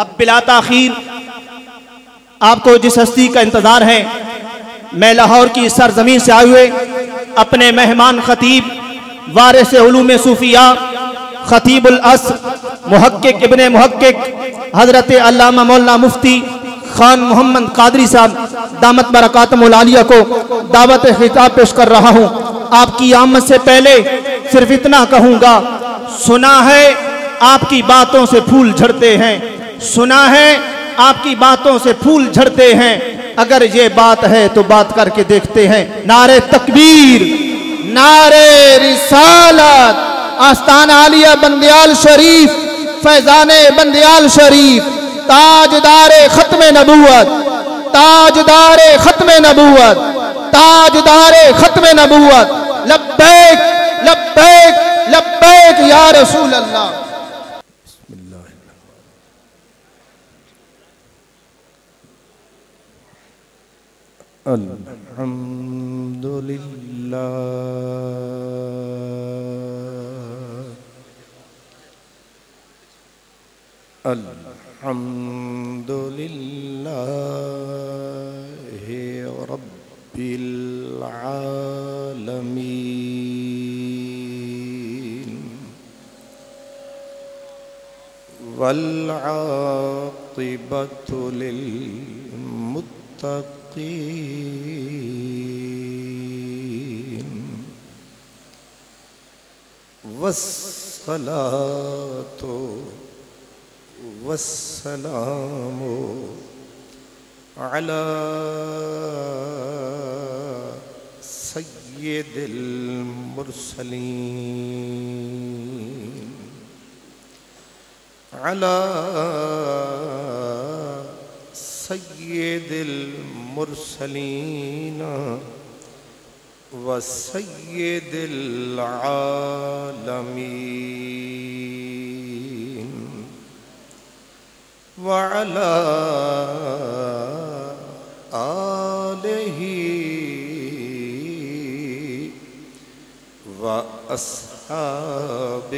اب بلا تاخیر آپ کو جس ہستی کا انتظار ہے، میں لاہور کی سرزمین سے آئے ہوئے اپنے مہمان خطیب وارث علوم صوفیہ خطیب العصر محقق ابن محقق حضرت علامہ مولانا مفتی خان محمد قادری صاحب دامت برکاتہم العالیہ کو دعوت خطاب پیش کر رہا ہوں۔ آپ کی آمد سے پہلے صرف اتنا کہوں گا، سنا ہے آپ کی باتوں سے پھول جھڑتے ہیں، سنا ہے آپ کی باتوں سے پھول جھڑتے ہیں، اگر یہ بات ہے تو بات کر کے دیکھتے ہیں۔ نعرہ تکبیر، نعرہ رسالت، آستان عالیہ بندیال شریف، فیضان بندیال شریف، تاجدار ختم نبوت، تاجدار ختم نبوت، تاجدار ختم نبوت، لبیک لبیک لبیک یا رسول اللہ۔ الحمد للہ الحمد للہ رب العالمین والعاقبۃ للمتقین والصلاة والسلام على سید المرسلین على سید المرسلین وسید العالمین وعلى آلہ وأصحابہ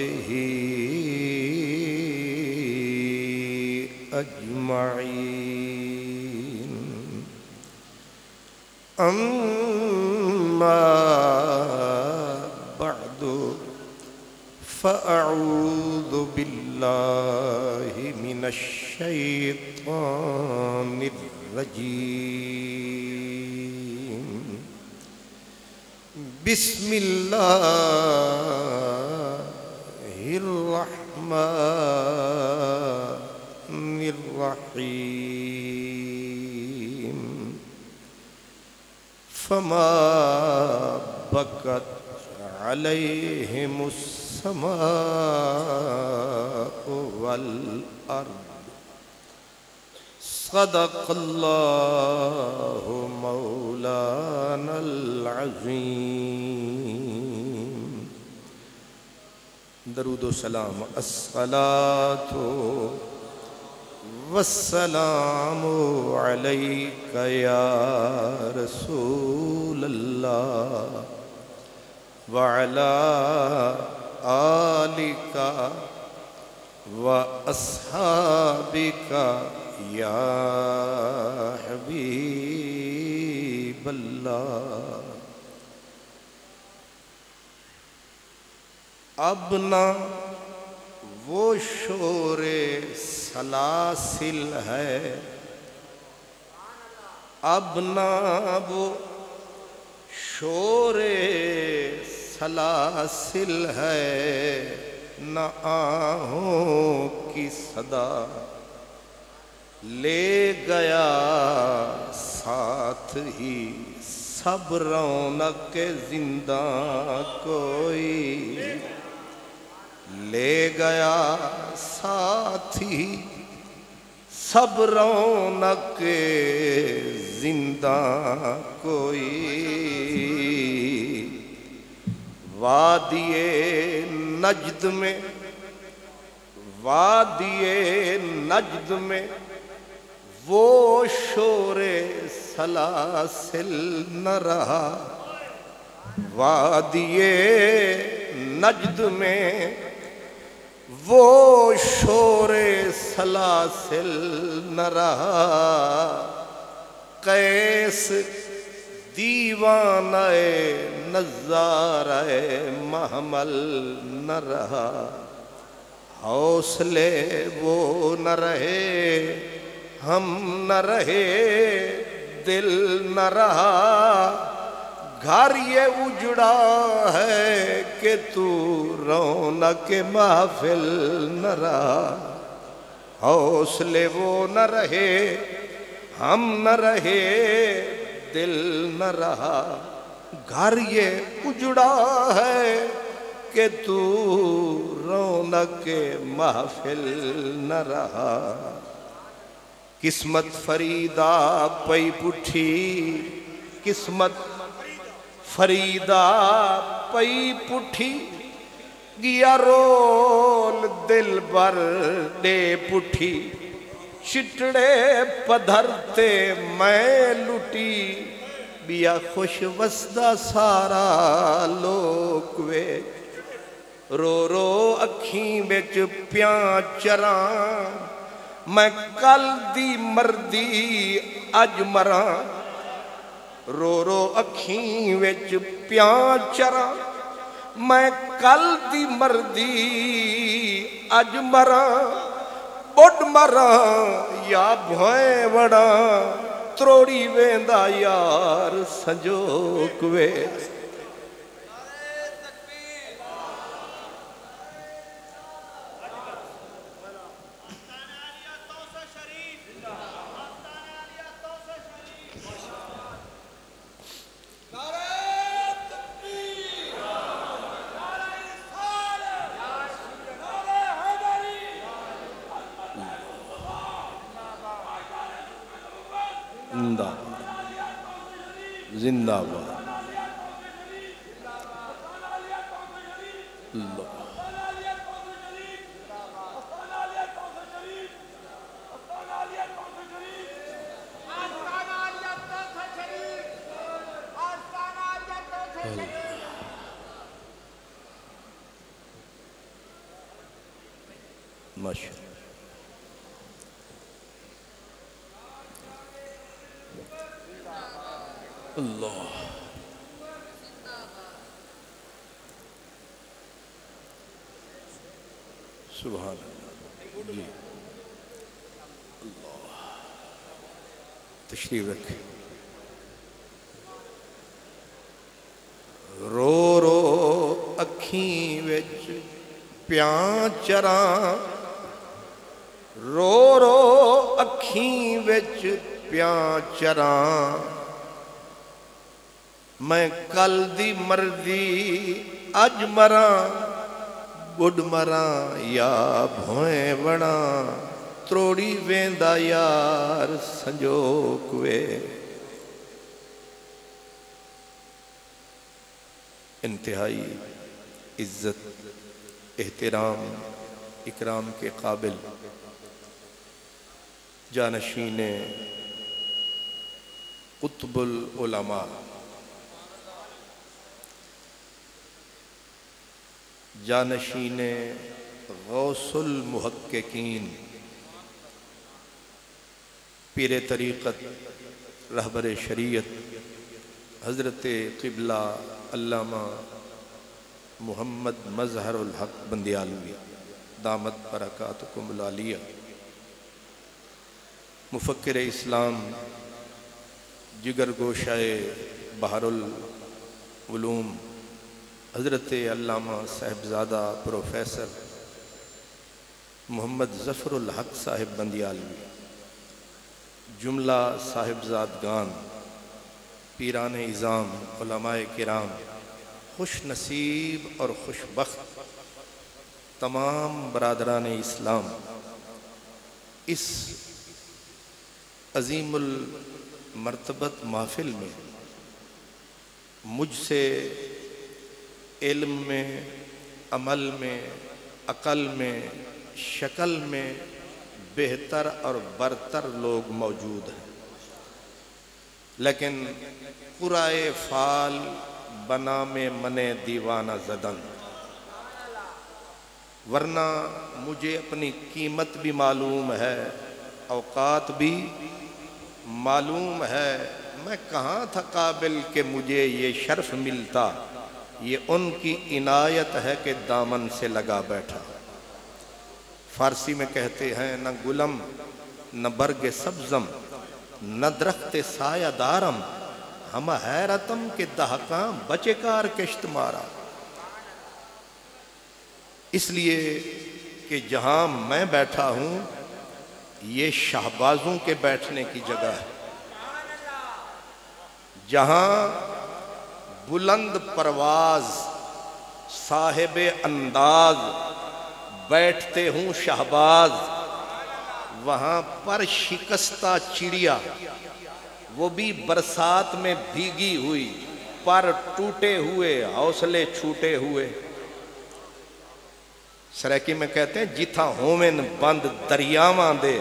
أجمعين أما بعد فأعوذ بالله من الشيطان الرجيم بسم الله الرحمن الرحيم فما بكت عليهم السماء والأرض صدق الله مولانا العظيم درود و سلام الصلاة والسلام عليك يا رسول الله وعلى آلك وأصحابك يا حبيب الله اب نہ وہ شور سلاسل ہے، اب نہ وہ شور سلاسل ہے، نہ آہوں کی صدا لے گیا ساتھ ہی سب رونق زندہ کوئی لے گیا ساتھ ہی سب رونق زندہ کوئی وادی نجد میں وہ شور سلاسل نہ رہا، وادی نجد میں وہ شور سلاسل نہ رہا، قیس دیوانہ نظارہ محمل نہ رہا، حوصلے وہ نہ رہے، ہم نہ رہے، دل نہ رہا، گھر یہ اجڑا ہے کہ تو رونق محفل نہ رہا، حوصلے وہ نہ رہے، ہم نہ رہے، دل نہ رہا، گھر یہ اجڑا ہے کہ تو رونق محفل نہ رہا، قسمت فریدہ پئی پٹھی، قسمت فریدہ پئی پٹھی، گیا رول دل بر دے پٹھی، چٹڑے پدھرتے میں لٹی، بیا خوش وسدہ سارا لوک وے، رو رو اکھیں بچ پیاں چراں، میں کل دی مردی اج مراں، رو رو اکھیں وچ پیاں چراں، میں کل دی مردی اج مراں، بڑھ مراں یا بھوئیں وڑاں، تروڑی ویندہ یار سنجوک وے۔ زندہ باد اللہ ماشاء اللہ سبحان اللہ جی اللہ تشریف رکھیں۔ رو رو اکھیں وچ پیاں چراں، رو رو اکھیں وچ پیاں چراں، میں کل دی مردی اج مراں، بڑھ مراں یا بھوئیں وڑاں، تروڑی ویندہ یار سنجوک وے۔ انتہائی عزت احترام اکرام کے قابل جانشین قطب العلماء جانشین غوث المحققین پیر طریقت رہبر شریعت حضرت قبلہ علامہ محمد مظہر الحق بندیالوی دامت برکاتکم العالیہ، مفکر اسلام جگر گوشائے بحر العلوم حضرت علامہ صاحبزادہ پروفیسر محمد ظفر الحق صاحب بندیالوی، جملہ صاحبزادگان پیران اعظام علماء کرام، خوش نصیب اور خوش بخت تمام برادران اسلام، اس عظیم المرتبت محفل میں مجھ سے علم میں، عمل میں، عقل میں، شکل میں بہتر اور برتر لوگ موجود ہیں، لیکن قرائے فال بنا میں من دیوانہ زدن، ورنہ مجھے اپنی قیمت بھی معلوم ہے، اوقات بھی معلوم ہے، میں کہاں تھا قابل کہ مجھے یہ شرف ملتا، یہ ان کی عنایت ہے کہ دامن سے لگا بیٹھا۔ فارسی میں کہتے ہیں نہ گلم نہ برگ سبزم نہ درخت سایہ دارم، ہم حیرتم کے دہقاں بچے کار کشت مارا۔ اس لیے کہ جہاں میں بیٹھا ہوں یہ شہبازوں کے بیٹھنے کی جگہ ہے، جہاں بلند پرواز صاحب انداز بیٹھتے ہوں شہباز، وہاں پر شکستہ چڑیا، وہ بھی برسات میں بھیگی ہوئی، پر ٹوٹے ہوئے، حوصلے چھوٹے ہوئے۔ سریکی میں کہتے ہیں جتھاں ہومن بند دریاواں دے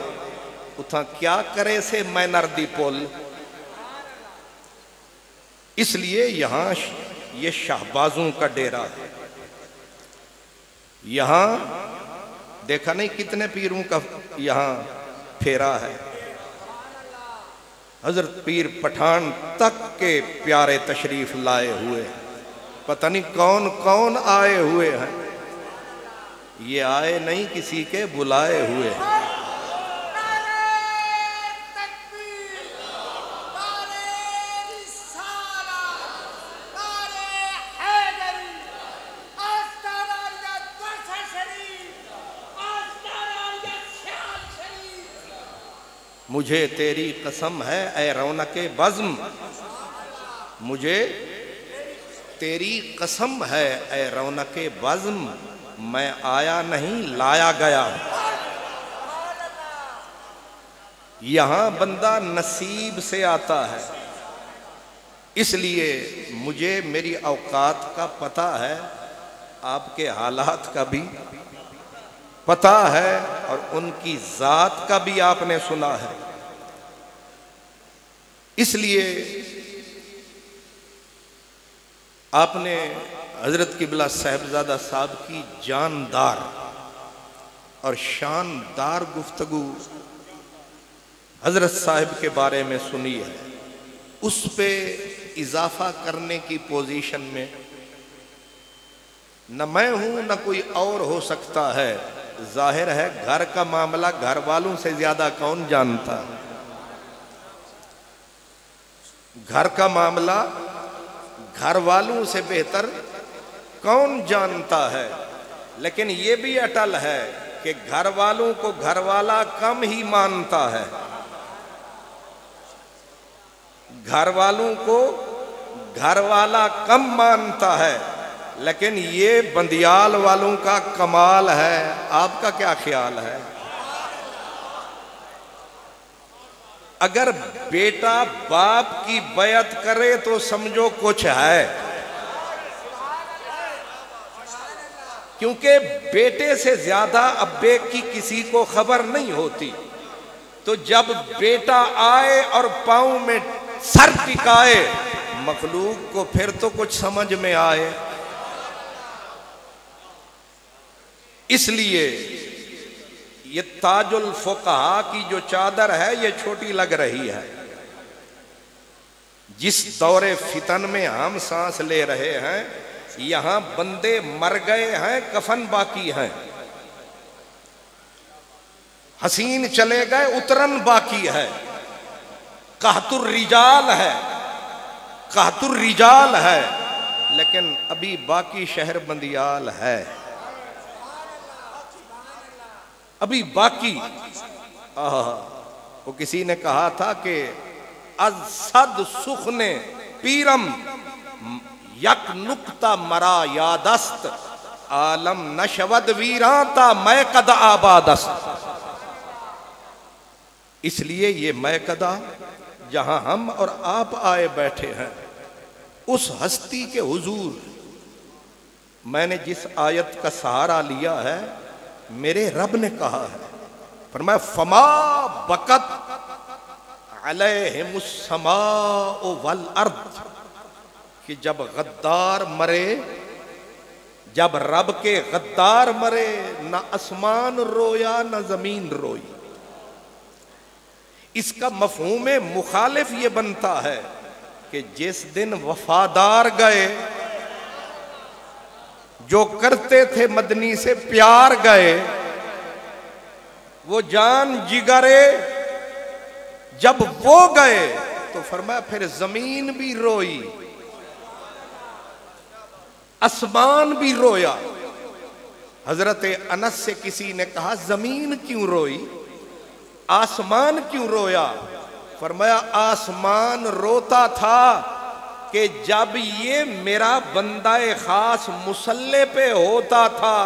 اتھاں کیا کرے سے میں نردی پول۔ اس لیے یہاں یہ شہبازوں کا ڈیرہ ہے۔ یہاں دیکھا نہیں کتنے پیروں کا یہاں پھیرا ہے، حضرت پیر پٹھان تک کے پیارے تشریف لائے ہوئے، پتہ نہیں کون کون آئے ہوئے ہیں، یہ آئے نہیں کسی کے بلائے ہوئے۔ مجھے تیری قسم ہے اے رونق بزم، مجھے تیری قسم ہے اے رونق بزم، میں آیا نہیں لایا گیا۔ یہاں بندہ نصیب سے آتا ہے، اس لیے مجھے میری اوقات کا پتہ ہے، آپ کے حالات کا بھی پتہ ہے، اور ان کی ذات کا بھی آپ نے سنا ہے۔ اس لیے آپ نے حضرت قبلہ صاحبزادہ صاحب کی جاندار اور شاندار گفتگو حضرت صاحب کے بارے میں سنی ہے، اس پہ اضافہ کرنے کی پوزیشن میں نہ میں ہوں نہ کوئی اور ہو سکتا ہے۔ ظاہر ہے گھر کا معاملہ گھر والوں سے زیادہ کون جانتا ہے، گھر کا معاملہ گھر والوں سے بہتر کون جانتا ہے، لیکن یہ بھی اٹل ہے کہ گھر والوں کو گھر والا کم ہی مانتا ہے، گھر والوں کو گھر والا کم مانتا ہے، لیکن یہ بندیال والوں کا کمال ہے۔ آپ کا کیا خیال ہے؟ اگر بیٹا باپ کی بیعت کرے تو سمجھو کچھ ہے، کیونکہ بیٹے سے زیادہ ابے کی کسی کو خبر نہیں ہوتی، تو جب بیٹا آئے اور پاؤں میں سر ٹکائے مخلوق کو پھر تو کچھ سمجھ میں آئے۔ اس لیے یہ تاج الفقہا کی جو چادر ہے یہ چھوٹی لگ رہی ہے۔ جس دور فتن میں ہم سانس لے رہے ہیں یہاں بندے مر گئے ہیں، کفن باقی ہیں، حسین چلے گئے اترن باقی ہے، قحط الرجال ہے، قحط الرجال ہے، لیکن ابھی باقی شہر بندیال ہے، ابھی باقی۔ وہ کسی نے کہا تھا کہ از صد سخن پیرم یک نکتہ مرا یادست، عالم نشود ویران تا میقد آبادست۔ اس لیے یہ میقدہ جہاں ہم اور آپ آئے بیٹھے ہیں، اس ہستی کے حضور میں نے جس آیت کا سہارا لیا ہے میرے رب نے کہا ہے، فرمایا فما بکت علیہم السماء والارض، کہ جب غدار مرے، جب رب کے غدار مرے نہ آسمان رویا نہ زمین روئی. اس کا مفہوم مخالف یہ بنتا ہے کہ جس دن وفادار گئے، جو کرتے تھے مدنی سے پیار گئے، وہ جان جگرے جب وہ گئے تو فرمایا پھر زمین بھی روئی، آسمان بھی رویا. حضرت انس سے کسی نے کہا زمین کیوں روئی، آسمان کیوں رویا؟ فرمایا آسمان روتا تھا کہ جب یہ میرا بندہ خاص مصلے پہ ہوتا تھا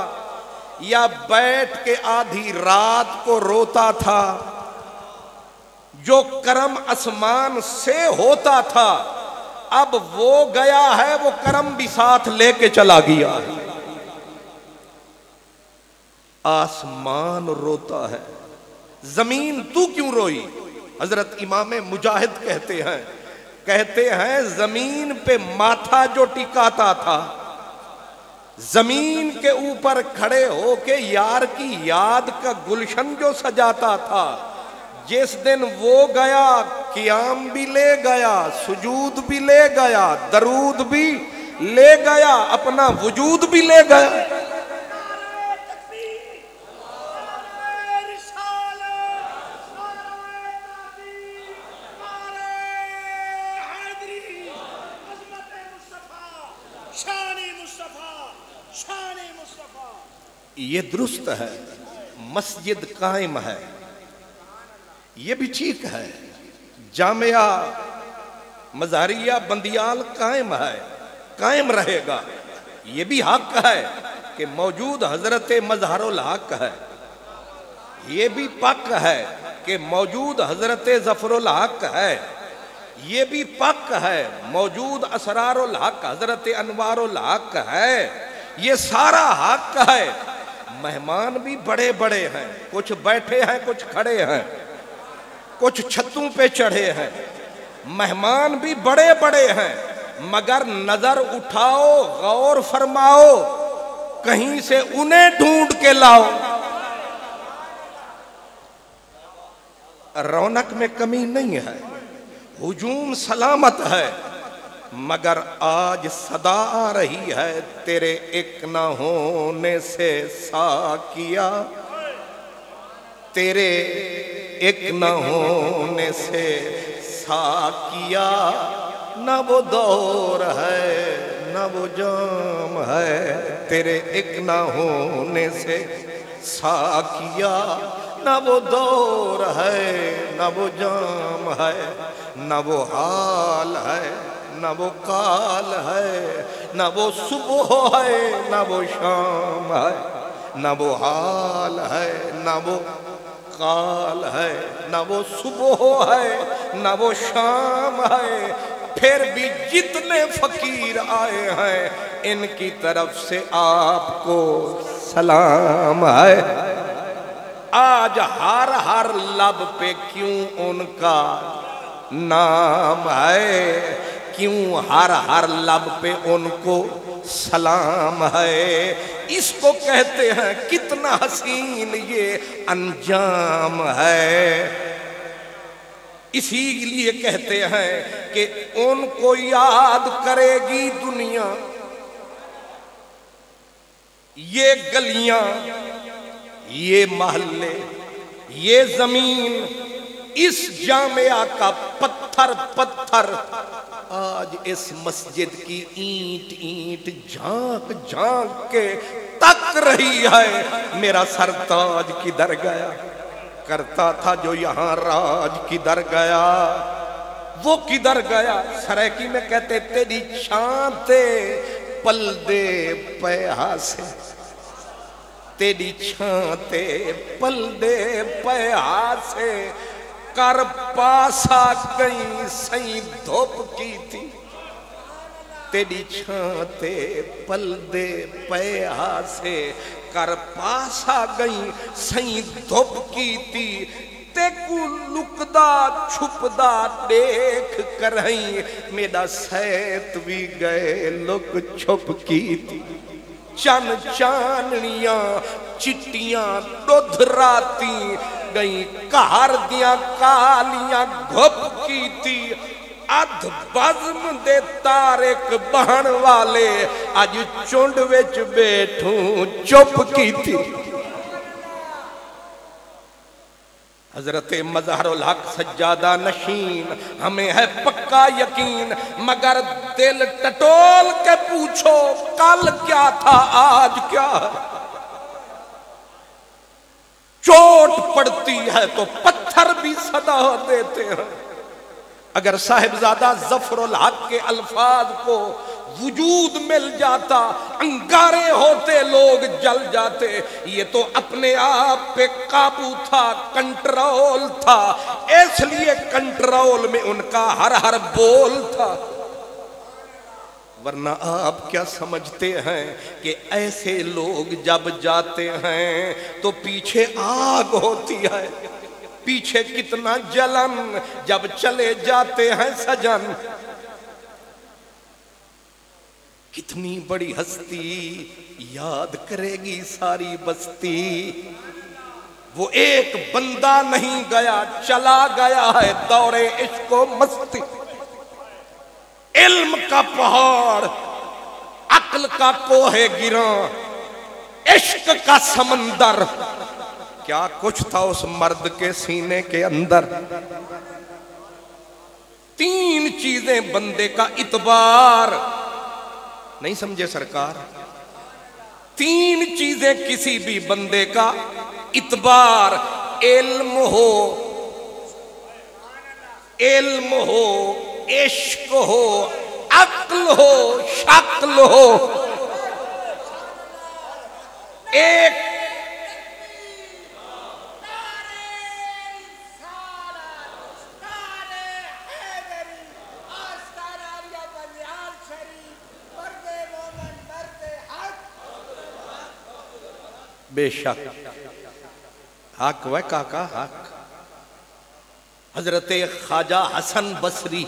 یا بیٹھ کے آدھی رات کو روتا تھا، جو کرم آسمان سے ہوتا تھا اب وہ گیا ہے، وہ کرم بھی ساتھ لے کے چلا گیا ہے. آسمان روتا ہے، زمین تو کیوں روئی؟ حضرت امام مجاہد کہتے ہیں زمین پہ ماتھا جو ٹکاتا تھا، زمین کے اوپر کھڑے ہو کے یار کی یاد کا گلشن جو سجاتا تھا، جس دن وہ گیا قیام بھی لے گیا، سجود بھی لے گیا، درود بھی لے گیا، اپنا وجود بھی لے گیا. یہ درست ہے، مسجد قائم ہے، یہ بھی ٹھیک ہے، جامعہ مزاریہ بندیال قائم ہے، قائم رہے گا. یہ بھی حق ہے کہ موجود حضرت مظہر الحق ہے، یہ بھی پک ہے کہ موجود حضرت ظفر الحق ہے، یہ بھی پک ہے موجود اسرار الحق حضرت انوار الحق ہے. یہ سارا حق ہے. مہمان بھی بڑے بڑے ہیں، کچھ بیٹھے ہیں، کچھ کھڑے ہیں، کچھ چھتوں پہ چڑھے ہیں. مہمان بھی بڑے بڑے ہیں، مگر نظر اٹھاؤ، غور فرماؤ، کہیں سے انہیں ڈھونڈ کے لاؤ. رونق میں کمی نہیں ہے، ہجوم سلامت ہے، مگر آج صدا آ رہی ہے تیرے ایک نہ ہونے سے ساکیا، تیرے ایک نہ ہونے سے ساکیا. نہ وہ دور ہے نہ وہ جام ہے، تیرے ایک نہ ہونے سے ساکیا. نہ وہ دور ہے نہ وہ جام ہے، نہ وہ حال ہے نہ وہ کال ہے، نہ وہ صبح ہے نہ وہ شام ہے، نہ وہ حال ہے نہ وہ کال ہے، نہ وہ صبح ہے نہ وہ شام ہے. پھر بھی جتنے فقیر آئے ہیں ان کی طرف سے آپ کو سلام ہے. آج ہر لب پہ کیوں ان کا نام ہے، کیوں ہر لب پہ ان کو سلام ہے. اس کو کہتے ہیں کتنا حسین یہ انجام ہے. اسی لیے کہتے ہیں کہ ان کو یاد کرے گی دنیا، یہ گلیاں، یہ محلے، یہ زمین، اس جامعہ کا پتھر پتھر آج اس مسجد کی اینٹ اینٹ جھانک جھانک کے تک رہی ہے. میرا سرتاج کدھر گیا، کرتا تھا جو یہاں راج کدھر گیا، وہ کدھر گیا. سریکی میں کہتے تیری چھانتے پل دے پیہا سے، تیری چھانتے پل دے پیہا سے، کر پاسا گئی سائیں دھوپ کی تھی. تیری چھانتے پل دے پیہا سے، کر پاسا گئی سائیں دھوپ کی تھی. تے کو لکدا چھپدا دیکھ کرہیں، میرا سیت بھی گئے لک چھپ کی تھی. چن چاننیاں چٹیاں دودھ راتی گئی کہر دیاں کالیاں گھپ کی تھی ادھ بزم دے تارک بہن والے اج چونڈ وچ بیٹھوں چپ کی تھی حضرت مظہر الحق سجادہ نشین ہمیں ہے پکا یقین مگر دل ٹٹول کے پوچھو کل کیا تھا آج کیا ہے چوٹ پڑتی ہے تو پتھر بھی صدا دیتے ہیں اگر صاحبزادہ ظفر الحق کے الفاظ کو وجود مل جاتا انگارے ہوتے لوگ جل جاتے یہ تو اپنے آپ پہ قابو تھا کنٹرول تھا اس لیے کنٹرول میں ان کا ہر بول تھا ورنہ آپ کیا سمجھتے ہیں کہ ایسے لوگ جب جاتے ہیں تو پیچھے آگ ہوتی ہے پیچھے کتنا جلن جب چلے جاتے ہیں سجن کتنی بڑی ہستی یاد کرے گی ساری بستی وہ ایک بندہ نہیں گیا چلا گیا ہے دور عشق و مستی علم کا پہاڑ عقل کا کوہ گراں عشق کا سمندر کیا کچھ تھا اس مرد کے سینے کے اندر تین چیزیں بندے کا اعتبار نہیں سمجھے سرکار تین چیزیں کسی بھی بندے کا اعتبار علم ہو عشق ہو عقل ہو شکل ہو ایک بے شک حق وہ کاکا حق حضرت خواجہ حسن بصری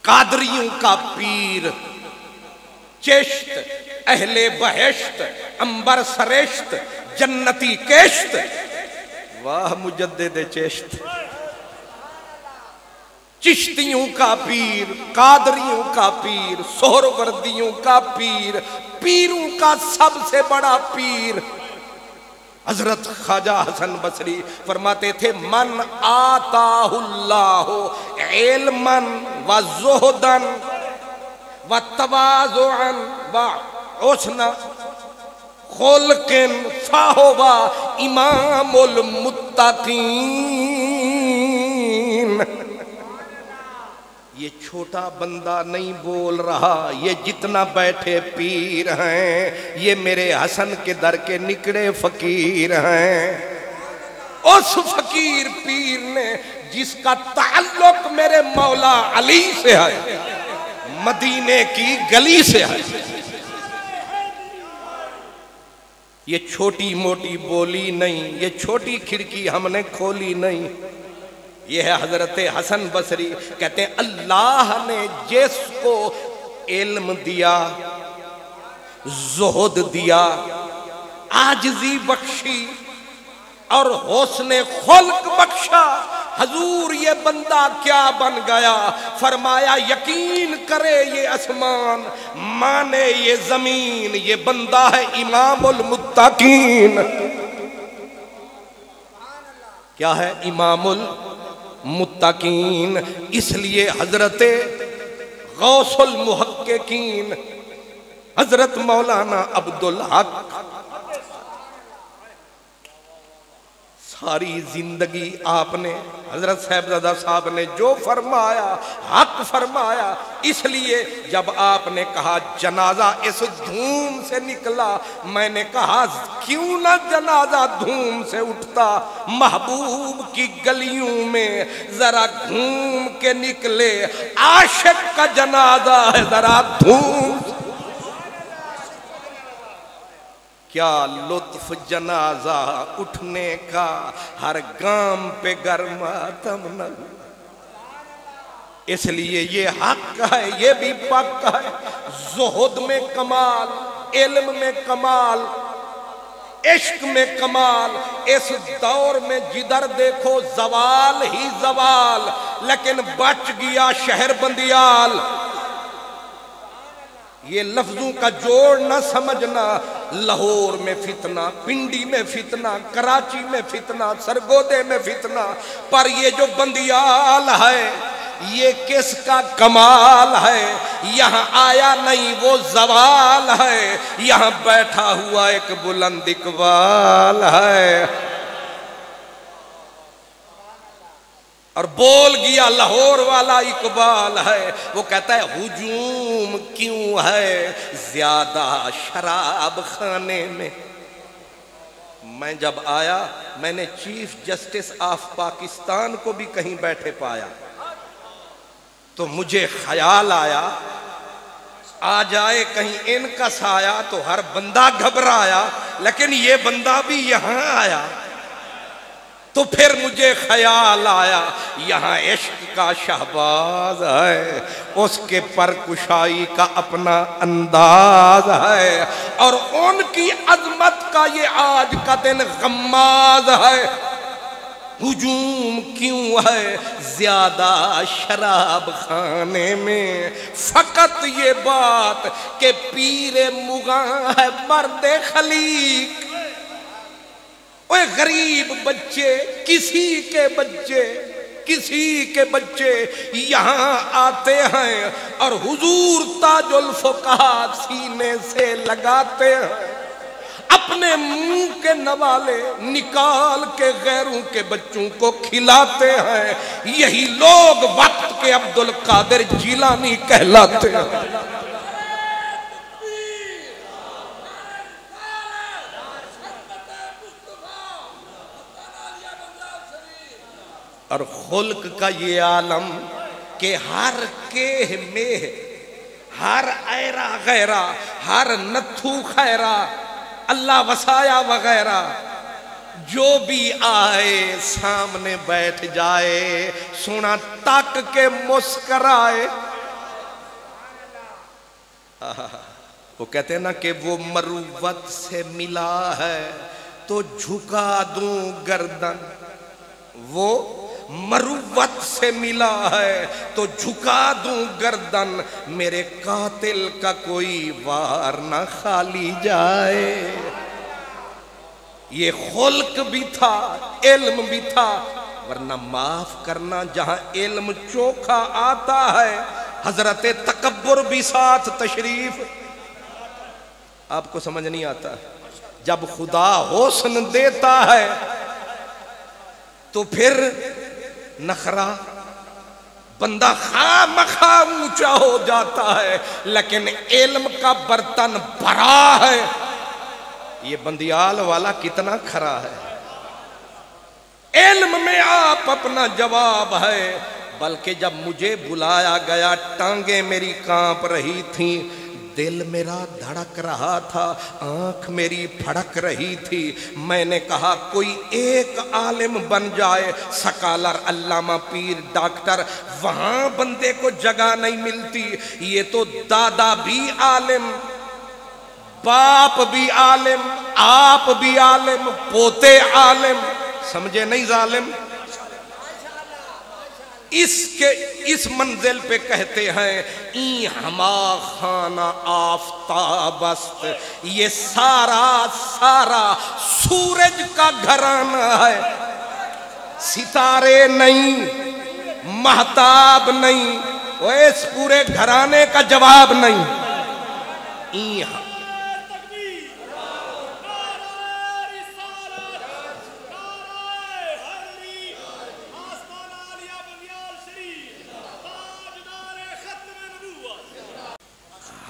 قادریوں کا پیر چشت اہل بہشت انبر سرشت جنتی کشت واہ مجدد چشت چشتیوں کا پیر قادریوں کا پیر سہروردیوں کا پیر پیروں کا سب سے بڑا پیر حضرت خواجہ حسن بصری فرماتے تھے من آتاہ اللہ علما و زہدا و تواضعا و حسن خلق فہو امام المتقین یہ چھوٹا بندہ نہیں بول رہا یہ جتنا بیٹھے پیر ہیں یہ میرے حسن کے در کے نکڑے فقیر ہیں اس فقیر پیر نے جس کا تعلق میرے مولا علی سے ہے مدینے کی گلی سے ہے یہ چھوٹی موٹی بولی نہیں یہ چھوٹی کھڑکی ہم نے کھولی نہیں یہ ہے حضرت حسن بصری کہتے ہیں اللہ نے جس کو علم دیا زہد دیا عاجزی بخشی اور حسن خلق بخشا حضور یہ بندہ کیا بن گیا فرمایا یقین کرے یہ اسمان مانے یہ زمین یہ بندہ ہے امام المتقین کیا ہے امام المتقین اس لیے حضرت غوث المحققین حضرت مولانا عبدالحق ساری زندگی آپ نے حضرت صاحبزادہ صاحب نے جو فرمایا حق فرمایا اس لیے جب آپ نے کہا جنازہ اس دھوم سے نکلا میں نے کہا کیوں نہ جنازہ دھوم سے اٹھتا محبوب کی گلیوں میں ذرا گھوم کے نکلے عاشق کا جنازہ ہے ذرا دھوم کیا لطف جنازہ اٹھنے کا ہر گام پہ گرما تم اس لیے یہ حق ہے یہ بھی پک ہے زہد میں کمال، علم میں کمال، عشق میں کمال، اس دور میں جدھر دیکھو زوال ہی زوال، لیکن بچ گیا شہر بندیال۔ یہ لفظوں کا جوڑ نہ سمجھنا، لاہور میں فتنہ، پنڈی میں فتنہ، کراچی میں فتنہ، سرگودے میں فتنہ، پر یہ جو بندیال ہے یہ کس کا کمال ہے؟ یہاں آیا نہیں وہ زوال ہے، یہاں بیٹھا ہوا ایک بلند اقبال ہے۔ اور بول گیا لاہور والا اقبال ہے، وہ کہتا ہے ہجوم کیوں ہے زیادہ شراب خانے میں۔ میں جب آیا میں نے چیف جسٹس آف پاکستان کو بھی کہیں بیٹھے پایا تو مجھے خیال آیا آ جائے کہیں ان کا سایہ تو ہر بندہ گھبرایا، لیکن یہ بندہ بھی یہاں آیا تو پھر مجھے خیال آیا یہاں عشق کا شہباز ہے، اس کے پرکشائی کا اپنا انداز ہے، اور ان کی عظمت کا یہ آج کا دن غماز ہے۔ ہجوم کیوں ہے زیادہ شراب خانے میں، فقط یہ بات کہ پیر مغاں ہے مرد خلیق۔ اوے غریب بچے، کسی کے بچے یہاں آتے ہیں اور حضور تاج الفقہا سینے سے لگاتے ہیں، اپنے منہ کے نوالے نکال کے غیروں کے بچوں کو کھلاتے ہیں۔ یہی لوگ وقت کے عبد القادر جیلانی کہلاتے ہیں۔ اور خلق کا یہ عالم کہ ہر کے میں، ہر ایرا غیرہ، ہر نتھو خیرہ، اللہ وسایا وغیرہ، جو بھی آئے سامنے بیٹھ جائے، سونا تک کے مسکرائے۔ وہ کہتے ہیں نا کہ وہ مروت سے ملا ہے تو جھکا دوں گردن، وہ مروت سے ملا ہے تو جھکا دوں گردن، میرے قاتل کا کوئی وار نہ خالی جائے۔ یہ خلق بھی تھا، علم بھی تھا، ورنہ معاف کرنا جہاں علم چوکھا آتا ہے، حضرت تکبر بھی ساتھ تشریف۔ آپ کو سمجھ نہیں آتا، جب خدا حسن دیتا ہے تو پھر نخرا بندہ خواہ مخواہ اونچا ہو جاتا ہے، لیکن علم کا برتن بھرا ہے۔ یہ بندیال والا کتنا کھرا ہے، علم میں آپ اپنا جواب ہے۔ بلکہ جب مجھے بلایا گیا ٹانگیں میری کانپ رہی تھیں، دل میرا دھڑک رہا تھا، آنکھ میری پھڑک رہی تھی۔ میں نے کہا کوئی ایک عالم بن جائے، سکالر، علامہ، پیر، ڈاکٹر، وہاں بندے کو جگہ نہیں ملتی۔ یہ تو دادا بھی عالم، باپ بھی عالم، آپ بھی عالم، پوتے عالم، سمجھے نہیں ظالم؟ اس منزل پہ کہتے ہیں این ہما خانہ آفتاب است، یہ سارا سورج کا گھرانہ ہے، ستارے نہیں، مہتاب نہیں، وہ اس پورے گھرانے کا جواب نہیں۔ این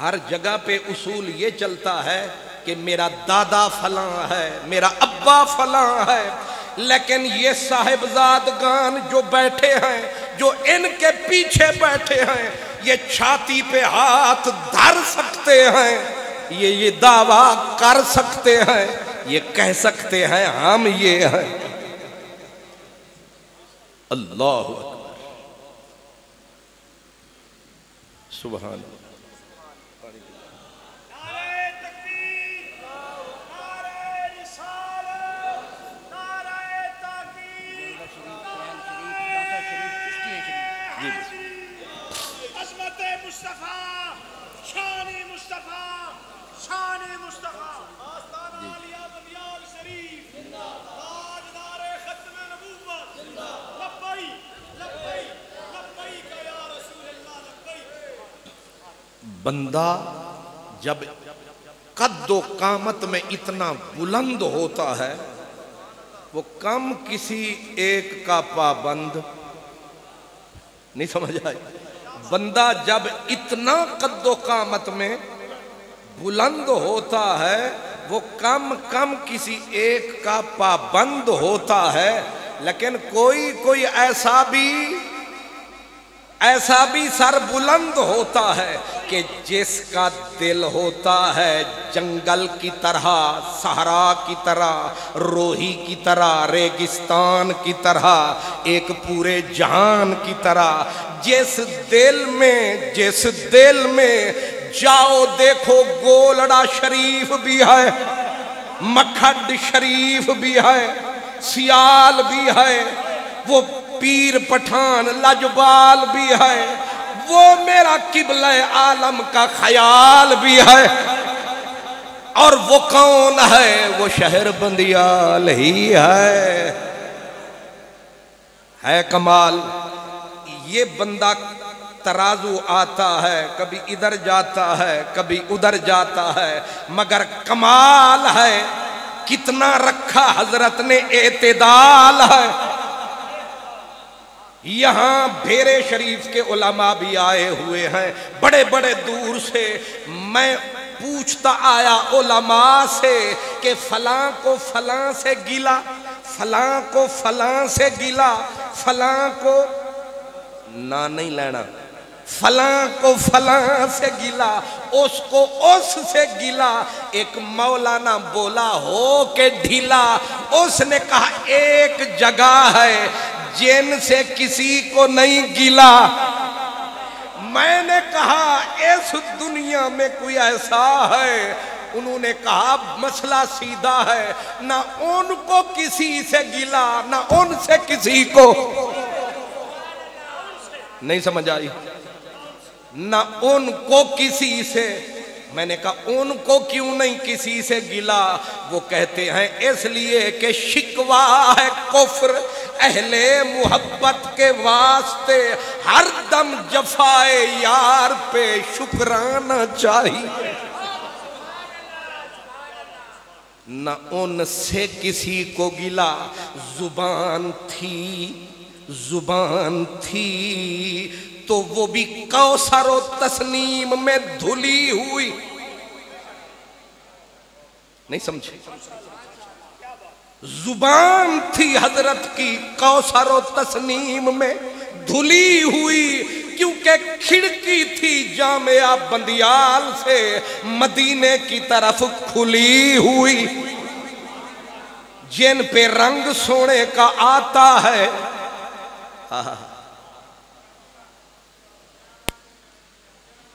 ہر جگہ پہ اصول یہ چلتا ہے کہ میرا دادا فلاں ہے، میرا ابا فلاں ہے، لیکن یہ صاحبزادگان جو بیٹھے ہیں، جو ان کے پیچھے بیٹھے ہیں، یہ چھاتی پہ ہاتھ دھر سکتے ہیں، یہ دعویٰ کر سکتے ہیں، یہ کہہ سکتے ہیں ہم یہ ہیں۔ اللہ اکبر، سبحان اللہ۔ عظمت مصطفیٰ، شان مصطفیٰ، شان مصطفیٰ، آستانہ عالیہ بندیال شریف، تاجدار ختم نبوت، لبیک لبیک لبیک یا رسول اللہ لبیک۔ بندہ جب قد و قامت میں اتنا بلند ہوتا ہے، وہ کم کسی ایک کا پابند نہیں سمجھ آئی۔ بندہ جب اتنا قد و قامت میں بلند ہوتا ہے، وہ کم کسی ایک کا پابند ہوتا ہے، لیکن کوئی ایسا بھی سر بلند ہوتا ہے کہ جس کا دل ہوتا ہے جنگل کی طرح، صحرا کی طرح، روہی کی طرح، ریگستان کی طرح، ایک پورے جہان کی طرح۔ جس دل میں جاؤ دیکھو گولڑا شریف بھی ہے، مکھڈ شریف بھی ہے، سیال بھی ہے، وہ پیر پٹھان لجبال بھی ہے، وہ میرا قبلہ عالم کا خیال بھی ہے، اور وہ کون ہے؟ وہ شہر بندیال ہی ہے کمال۔ یہ بندہ ترازو آتا ہے، کبھی ادھر جاتا ہے کبھی ادھر جاتا ہے، مگر کمال ہے کتنا رکھا حضرت نے اعتدال ہے۔ یہاں بھیرے شریف کے علماء بھی آئے ہوئے ہیں بڑے بڑے دور سے۔ میں پوچھتا آیا علماء سے کہ فلاں کو فلاں سے گلا، فلاں کو فلاں سے گلا، فلاں کو نہ نہیں لینا، فلاں کو فلاں سے گلا، اس کو اس سے گلا۔ ایک مولانا بولا ہو کے ڈھیلا، اس نے کہا ایک جگہ ہے جن سے کسی کو نہیں گلا۔ میں نے کہا اس دنیا میں کوئی ایسا ہے؟ انہوں نے کہا مسئلہ سیدھا ہے، نہ ان کو کسی سے گلا نہ ان سے کسی کو نہیں سمجھ آئی، نہ ان کو کسی سے۔ میں نے کہا ان کو کیوں نہیں کسی سے گلا؟ وہ کہتے ہیں اس لیے کہ شکوہ ہے کفر اہل محبت کے واسطے، ہر دم جفائے یار پہ شکرانہ چاہیے۔ نہ ان سے کسی کو گلا، زبان تھی تو وہ بھی کوثر و تسنیم میں دھلی ہوئی۔ نہیں سمجھے؟ زبان تھی حضرت کی کوثر و تسنیم میں دھلی ہوئی، کیونکہ کھڑکی تھی جامعہ بندیال سے مدینے کی طرف کھلی ہوئی۔ جن پہ رنگ سونے کا آتا ہے،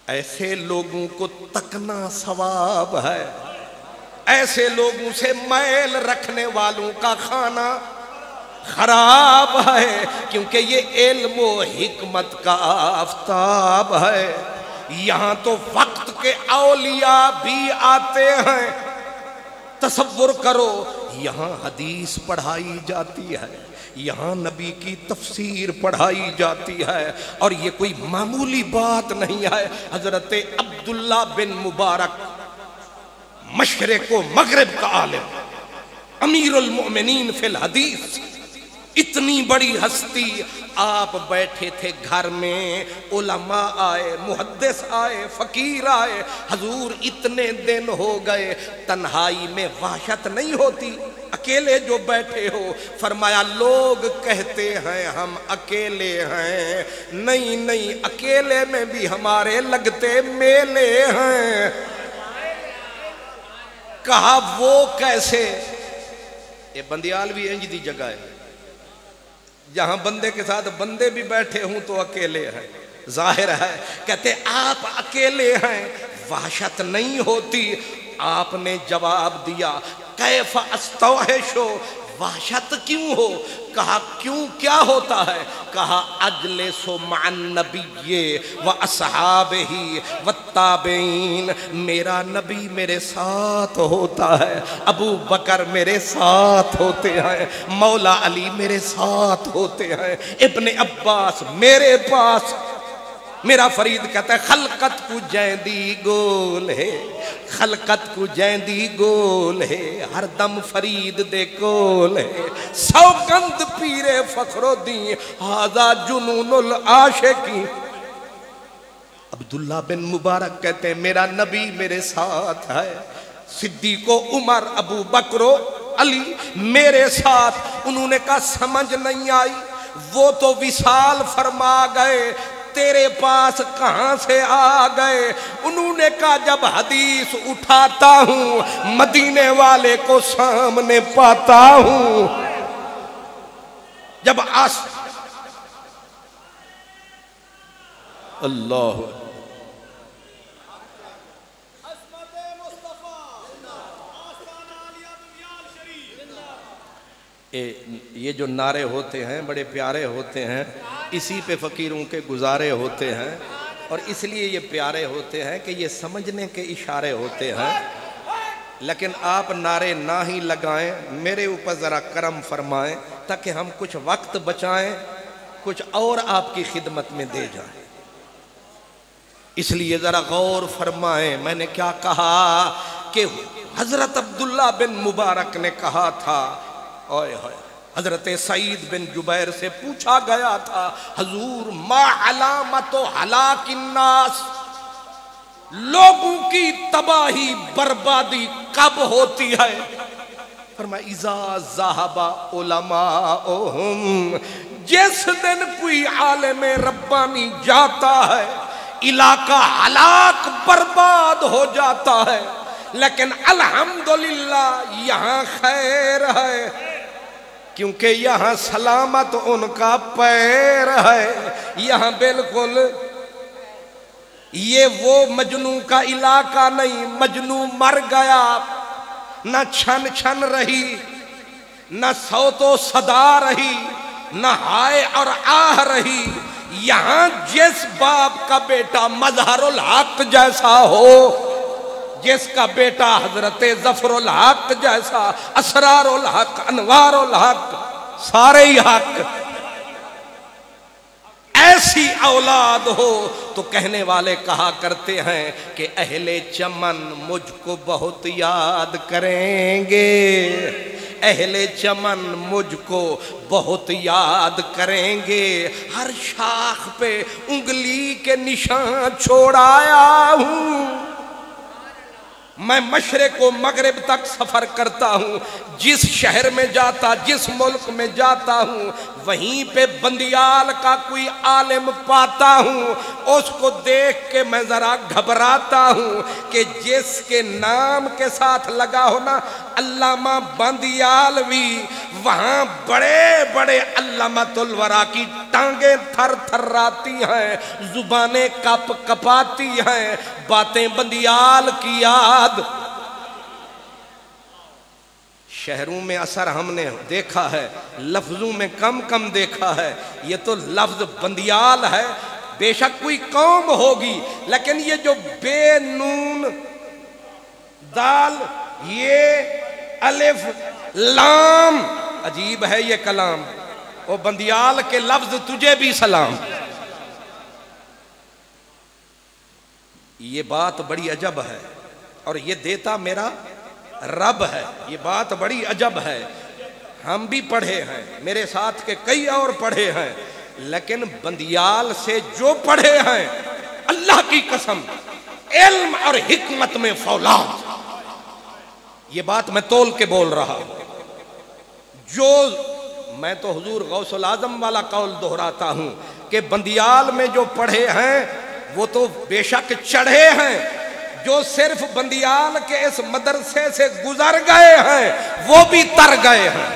ایسے لوگوں کو تکنا ثواب ہے، ایسے لوگوں سے میل رکھنے والوں کا کھانا خراب ہے، کیونکہ یہ علم و حکمت کا آفتاب ہے۔ یہاں تو وقت کے اولیاء بھی آتے ہیں۔ تصور کرو، یہاں حدیث پڑھائی جاتی ہے، یہاں نبی کی تفسیر پڑھائی جاتی ہے، اور یہ کوئی معمولی بات نہیں ہے۔ حضرت عبداللہ بن مبارک، مشرق و مغرب کا عالم، امیر المؤمنین فی الحدیث، اتنی بڑی ہستی، آپ بیٹھے تھے گھر میں، علماء آئے، محدث آئے، فقیر آئے۔ حضور اتنے دن ہو گئے، تنہائی میں وحشت نہیں ہوتی؟ اکیلے جو بیٹھے ہو، فرمایا لوگ کہتے ہیں ہم اکیلے ہیں، نہیں اکیلے میں بھی ہمارے لگتے میلے ہیں۔ کہا وہ کیسے؟ یہ بندیال بھی انج دی جگہ ہے جہاں بندے کے ساتھ بندے بھی بیٹھے ہوں تو اکیلے ہیں، ظاہر ہے۔ کہتے آپ اکیلے ہیں، وحشت نہیں ہوتی؟ آپ نے جواب دیا کیف استوحشو، وحشت کیوں ہو؟ کہا کیوں کیا ہوتا ہے؟ کہا اجلس مع النبی و اصحابہ و التابعین، میرا نبی میرے ساتھ ہوتا ہے، ابو بکر میرے ساتھ ہوتے ہیں، مولا علی میرے ساتھ ہوتے ہیں، ابن عباس میرے پاس۔ میرا فرید کہتا ہے خلقت کو جیندی گول ہے، خلقت کو جیندی گول ہے، ہر دم فرید دے کول ہے، سوگند پیرے فخر الدین ہذا جنون العاشقین۔ عبداللہ بن مبارک کہتے ہیں میرا نبی میرے ساتھ ہے، صدیق و عمر ابو بکر و علی میرے ساتھ۔ انہوں نے کہا سمجھ نہیں آئی، وہ تو وصال فرما گئے، تیرے پاس کہاں سے آ گئے؟ انہوں نے کہا جب حدیث اٹھاتا ہوں مدینے والے کو سامنے پاتا ہوں، جب اللہ یہ جو نعرے ہوتے ہیں بڑے پیارے ہوتے ہیں، اسی پہ فقیروں کے گزارے ہوتے ہیں، اور اس لیے یہ پیارے ہوتے ہیں کہ یہ سمجھنے کے اشارے ہوتے ہیں۔ لیکن آپ نعرے نہ ہی لگائیں، میرے اوپر ذرا کرم فرمائیں تاکہ ہم کچھ وقت بچائیں، کچھ اور آپ کی خدمت میں دے جائیں۔ اس لیے ذرا غور فرمائیں، میں نے کیا کہا کہ حضرت عبداللہ بن مبارک نے کہا تھا، حضرت سعید بن جبیر سے پوچھا گیا تھا حضور ما علامت و ہلاک الناس، لوگوں کی تباہی بربادی کب ہوتی ہے؟ فرمایا اذا ذہب علماؤہم، جس دن کوئی عالم ربانی جاتا ہے علاقہ ہلاک برباد ہو جاتا ہے، لیکن الحمدللہ یہاں خیر ہے، کیونکہ یہاں سلامت ان کا پیر ہے، یہاں بالکل یہ وہ مجنوں کا علاقہ نہیں، مجنوں مر گیا، نہ چھن چھن رہی، نہ صوت و صدا رہی، نہ ہائے اور آہ رہی۔ یہاں جس باپ کا بیٹا مظہر الحق جیسا ہو، جس کا بیٹا حضرت ظفر الحق جیسا، اسرار الحق، انوار الحق، سارے ہی حق، ایسی اولاد ہو تو کہنے والے کہا کرتے ہیں کہ اہل چمن مجھ کو بہت یاد کریں گے، اہل چمن مجھ کو بہت یاد کریں گے، ہر شاخ پہ انگلی کے نشان چھوڑایا ہوں۔ میں مشرق و مغرب تک سفر کرتا ہوں، جس شہر میں جاتا، جس ملک میں جاتا ہوں، وہیں پہ بندیال کا کوئی عالم پاتا ہوں، اس کو دیکھ کے میں ذرا گھبراتا ہوں کہ جس کے نام کے ساتھ لگا ہونا علامہ بندیالوی، وہاں بڑے بڑے علامۃ الورا کی ٹانگیں تھر تھراتی ہیں، زبانیں کپ کپاتی ہیں، باتیں بندیال کی یاد۔ شہروں میں اثر ہم نے دیکھا ہے، لفظوں میں کم کم دیکھا ہے، یہ تو لفظ بندیال ہے، بے شک کوئی قوم ہوگی، لیکن یہ جو بے نون دال یہ الف لام، عجیب ہے یہ کلام، او بندیال کے لفظ تجھے بھی سلام۔ یہ بات بڑی عجب ہے، اور یہ دیتا میرا رب ہے، یہ بات بڑی عجب ہے۔ ہم بھی پڑھے ہیں، میرے ساتھ کے کئی اور پڑھے ہیں، لیکن بندیال سے جو پڑھے ہیں اللہ کی قسم علم اور حکمت میں فولاد، یہ بات میں تول کے بول رہا ہوں۔ جو میں تو حضور غوث العظم والا قول دہراتا ہوں کہ بندیال میں جو پڑھے ہیں وہ تو بے شک چڑھے ہیں، جو صرف بندیال کے اس مدرسے سے گزر گئے ہیں وہ بھی تر گئے ہیں۔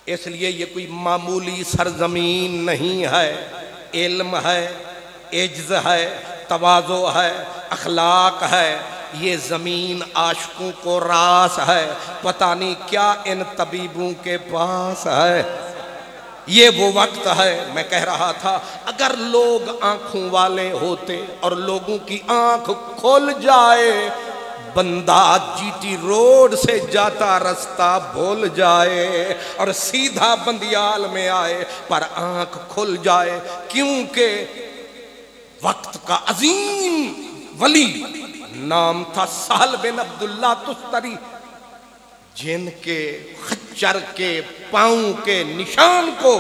اس لیے یہ کوئی معمولی سرزمین نہیں ہے، علم ہے، عجز ہے، تواضع ہے، اخلاق ہے، یہ زمین عاشقوں کو راس ہے، پتہ نہیں کیا ان طبیبوں کے پاس ہے۔ یہ وہ وقت ہے، میں کہہ رہا تھا اگر لوگ آنکھوں والے ہوتے اور لوگوں کی آنکھ کھل جائے، بندہ جی ٹی روڈ سے جاتا رستہ بھول جائے اور سیدھا بندیال میں آئے، پر آنکھ کھل جائے، کیونکہ وقت کا عظیم ولی نام تھا سہل بن عبداللہ تستری، جن کے خچر کے پاؤں کے نشان کو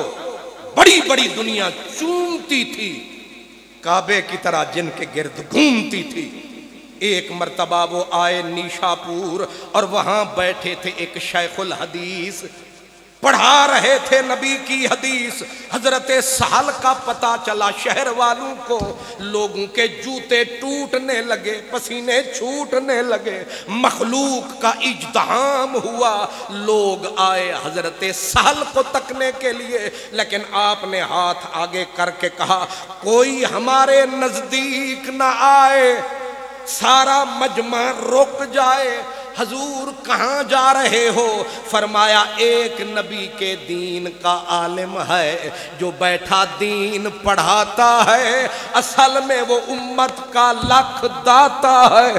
بڑی بڑی دنیا چومتی تھی، کعبے کی طرح جن کے گرد گھومتی تھی۔ ایک مرتبہ وہ آئے نیشا پور اور وہاں بیٹھے تھے ایک شیخ الحدیث، پڑھا رہے تھے نبی کی حدیث۔ حضرت سہل کا پتہ چلا شہر والوں کو، لوگوں کے جوتے ٹوٹنے لگے، پسینے چھوٹنے لگے، مخلوق کا اجتحام ہوا، لوگ آئے حضرت سہل کو تکنے کے لیے، لیکن آپ نے ہاتھ آگے کر کے کہا کوئی ہمارے نزدیک نہ آئے، سارا مجمع رک جائے۔ حضور کہاں جا رہے ہو؟ فرمایا ایک نبی کے دین کا عالم ہے جو بیٹھا دین پڑھاتا ہے، اصل میں وہ امت کا لکھ داتا ہے،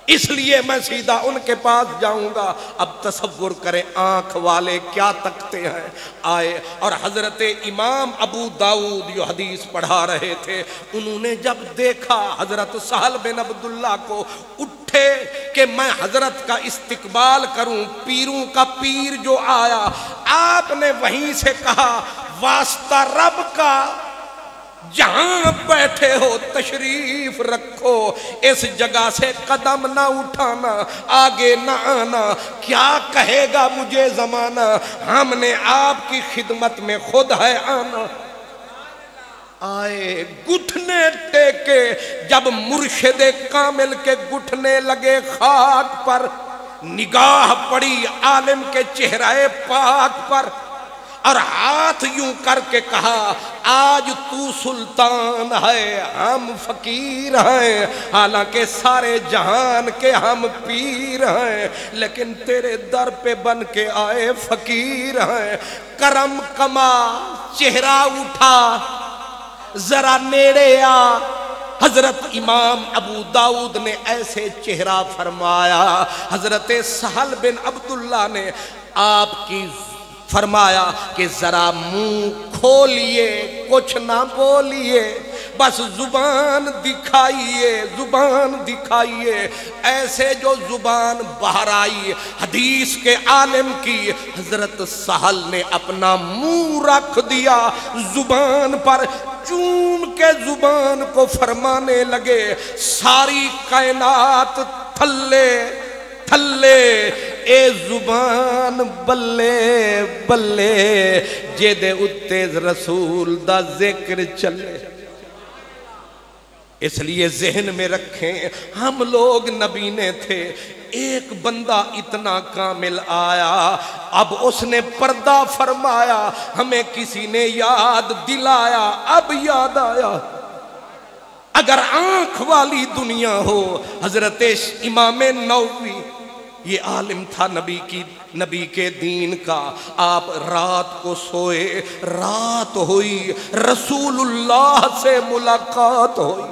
اس لیے میں سیدھا ان کے پاس جاؤں گا۔ اب تصور کریں آنکھ والے کیا تکتے ہیں۔ آئے اور حضرت امام ابو داؤد جو حدیث پڑھا رہے تھے، انہوں نے جب دیکھا حضرت سہل بن عبداللہ کو، اٹھے کہ میں حضرت کا استقبال کروں، پیروں کا پیر جو آیا، آپ نے وہیں سے کہا واسطہ رب کا جہاں بیٹھے ہو تشریف رکھو، اس جگہ سے قدم نہ اٹھانا، آگے نہ آنا، کیا کہے گا مجھے زمانہ، ہم نے آپ کی خدمت میں خود ہے آنا۔ آئے گھٹنے ٹیکے، جب مرشد کامل کے گھٹنے لگے خاک پر، نگاہ پڑی عالم کے چہرے پاک پر، اور ہاتھ یوں کر کے کہا آج تو سلطان ہے ہم فقیر ہیں، حالانکہ سارے جہان کے ہم پیر ہیں، لیکن تیرے در پہ بن کے آئے فقیر ہیں، کرم کما، چہرہ اٹھا، ذرا نیڑے آ۔ حضرت امام ابو داؤد نے ایسے چہرہ فرمایا، حضرت سہل بن عبداللہ نے آپ کی فرمایا کہ ذرا منہ کھولیے، کچھ نہ بولیے، بس زبان دکھائیے، زبان دکھائیے۔ ایسے جو زبان باہر آئی حدیث کے عالم کی، حضرت سہل نے اپنا منہ رکھ دیا زبان پر، چوم کے زبان کو فرمانے لگے ساری کائنات تھلے تھلے، اے زبان بلے بلے، جے دے اتے رسول دا ذکر چلے۔ اس لیے ذہن میں رکھیں ہم لوگ نبینے تھے، ایک بندہ اتنا کامل آیا، اب اس نے پردہ فرمایا، ہمیں کسی نے یاد دلایا، اب یاد آیا۔ اگر آنکھ والی دنیا ہو، حضرت امام نووی یہ عالم تھا نبی کے دین کا، آپ رات کو سوئے، رات ہوئی، رسول اللہ سے ملاقات ہوئی،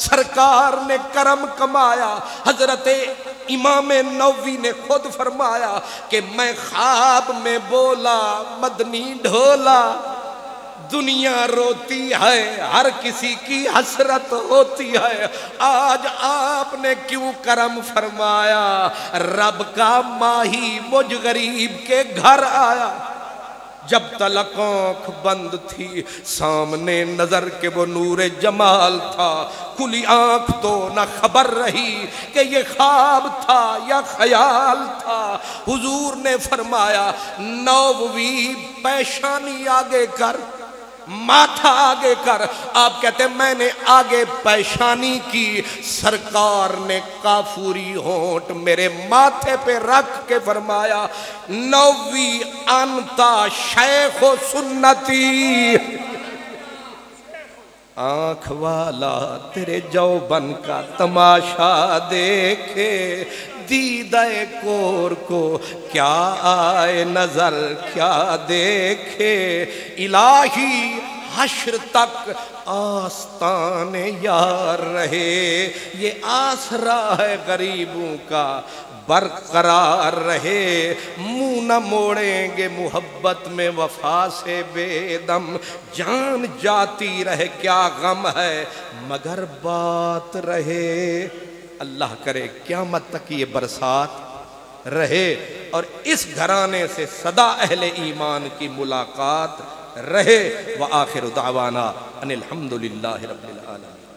سرکار نے کرم کمایا۔ حضرت امام نووی نے خود فرمایا کہ میں خواب میں بولا مدنی ڈھولا، دنیا روتی ہے ہر کسی کی حسرت ہوتی ہے، آج آپ نے کیوں کرم فرمایا، رب کا ماہی مجھ غریب کے گھر آیا۔ جب تلک آنکھ بند تھی سامنے نظر کے وہ نور جمال تھا، کھلی آنکھ تو نہ خبر رہی کہ یہ خواب تھا یا خیال تھا۔ حضور نے فرمایا نووی پیشانی آگے کر، ماتھا آگے کر۔ آپ کہتے ہیں میں نے آگے پیشانی کی، سرکار نے کافوری ہونٹ میرے ماتھے پہ رکھ کے فرمایا نووی انتا شیخ و سنتی، آنکھ والا تیرے جوبن کا تماشا دیکھے دیدہ کور کو کیا آئے نظر کیا دیکھے الہی حشر تک آستان یار رہے یہ آسرا ہے غریبوں کا برقرار رہے منہ نہ موڑیں گے محبت میں وفا سے بے دم جان جاتی رہے کیا غم ہے مگر بات رہے اللہ کرے قیامت تک یہ برسات رہے اور اس گھرانے سے صدا اہل ایمان کی ملاقات رہے وآخر دعوانا ان الحمدللہ رب العالمین